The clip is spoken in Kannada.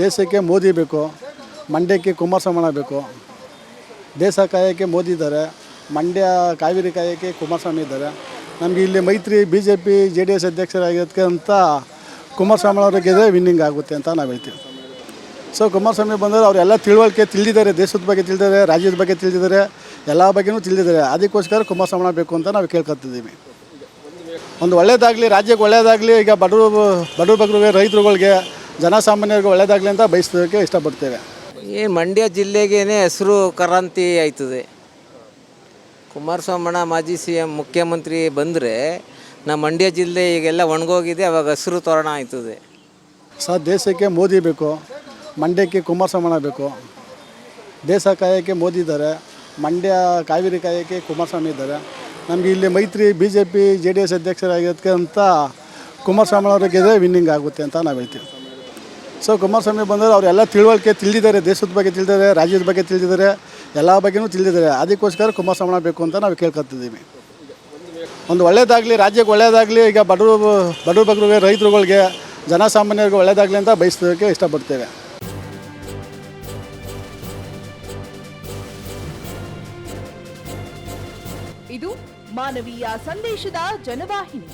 ದೇಶಕ್ಕೆ ಮೋದಿ ಬೇಕು, ಮಂಡ್ಯಕ್ಕೆ ಕುಮಾರಸ್ವಾಮಿ ಬೇಕು. ದೇಶ ಕಾಯೋಕ್ಕೆ ಮೋದಿ ಇದ್ದಾರೆ, ಮಂಡ್ಯ ಕಾವೇರಿ ಕಾಯೋಕ್ಕೆ ಕುಮಾರಸ್ವಾಮಿ ಇದ್ದಾರೆ. ನಮಗೆ ಇಲ್ಲಿ ಮೈತ್ರಿ BJP JDS ಅಧ್ಯಕ್ಷರಾಗಿರೋದಕ್ಕೆ ಅಂತ ಕುಮಾರಸ್ವಾಮಿ ಅವರಿಗೆ ವಿನ್ನಿಂಗ್ ಆಗುತ್ತೆ ಅಂತ ನಾವು ಹೇಳ್ತೀವಿ. ಕುಮಾರಸ್ವಾಮಿ ಬಂದರೆ ಅವರೆಲ್ಲ ತಿಳುವಳಿಕೆ ತಿಳಿದಿದ್ದಾರೆ, ದೇಶದ ಬಗ್ಗೆ ತಿಳಿದಿದ್ದಾರೆ, ರಾಜ್ಯದ ಬಗ್ಗೆ ತಿಳಿದಿದ್ದಾರೆ, ಎಲ್ಲ ಬಗ್ಗೆನೂ ತಿಳಿದಿದ್ದಾರೆ. ಅದಕ್ಕೋಸ್ಕರ ಕುಮಾರಸ್ವಾಮಿ ಬೇಕು ಅಂತ ನಾವು ಕೇಳ್ಕೊತಿದ್ದೀವಿ. ಒಂದು ಒಳ್ಳೇದಾಗಲಿ, ರಾಜ್ಯಕ್ಕೆ ಒಳ್ಳೇದಾಗಲಿ, ಈಗ ಬಡವ್ರ ಬಗ್ಗರಿಗೆ, ರೈತರುಗಳಿಗೆ, ಜನಸಾಮಾನ್ಯರಿಗೆ ಒಳ್ಳೇದಾಗಲಿ ಅಂತ ಬಯಸೋದಕ್ಕೆ ಇಷ್ಟಪಡ್ತೇವೆ. ಈ ಮಂಡ್ಯ ಜಿಲ್ಲೆಗೇ ಹೆಸರು ಕ್ರಾಂತಿ ಆಯ್ತದೆ. ಕುಮಾರಸ್ವಾಮಿ ಮಾಜಿ CM ಮುಖ್ಯಮಂತ್ರಿ ಬಂದರೆ ನಮ್ಮ ಮಂಡ್ಯ ಜಿಲ್ಲೆ ಈಗೆಲ್ಲ ಒಣಗೋಗಿದೆ, ಅವಾಗ ಹಸಿರು ತೋರಣ ಆಯ್ತದೆ. ದೇಶಕ್ಕೆ ಮೋದಿ ಬೇಕು, ಮಂಡ್ಯಕ್ಕೆ ಕುಮಾರಸ್ವಾಮಿ ಬೇಕು. ದೇಶ ಕಾಯೋಕ್ಕೆ ಮೋದಿ ಇದ್ದಾರೆ, ಮಂಡ್ಯ ಕಾವೇರಿ ಕಾಯೋಕ್ಕೆ ಕುಮಾರಸ್ವಾಮಿ ಇದ್ದಾರೆ. ನಮಗೆ ಇಲ್ಲಿ ಮೈತ್ರಿ BJP JDS ಅಧ್ಯಕ್ಷರಾಗಿರೋದಕ್ಕೆ ಅಂತ ಕುಮಾರಸ್ವಾಮಿ ಅವರಿಗೆ ವಿನ್ನಿಂಗ್ ಆಗುತ್ತೆ ಅಂತ ನಾವು ಹೇಳ್ತೀವಿ. ಕುಮಾರಸ್ವಾಮಿ ಬಂದರೆ ಅವರೆಲ್ಲ ತಿಳುವಳಿಕೆ ತಿಳಿದಿದ್ದಾರೆ, ದೇಶದ ಬಗ್ಗೆ ತಿಳಿದಿದ್ದಾರೆ, ರಾಜ್ಯದ ಬಗ್ಗೆ ತಿಳಿದಿದ್ದಾರೆ, ಎಲ್ಲ ಬಗ್ಗೆನೂ ತಿಳಿದಿದ್ದಾರೆ. ಅದಕ್ಕೋಸ್ಕರ ಕುಮಾರಸ್ವಾಮಿ ಬೇಕು ಅಂತ ನಾವು ಕೇಳ್ಕೊತಿದ್ದೀವಿ. ಒಂದು ಒಳ್ಳೇದಾಗಲಿ, ರಾಜ್ಯಕ್ಕೆ ಒಳ್ಳೇದಾಗಲಿ, ಈಗ ಬಡವ್ರ ಬಗ್ಗರಿಗೆ, ರೈತರುಗಳಿಗೆ, ಜನಸಾಮಾನ್ಯರಿಗೆ ಒಳ್ಳೇದಾಗಲಿ ಅಂತ ಬಯಸೋದಕ್ಕೆ ಇಷ್ಟಪಡ್ತೇವೆ. ಇದು ಮಾನವೀಯ ಸಂದೇಶದ ಜನವಾಹಿನಿ.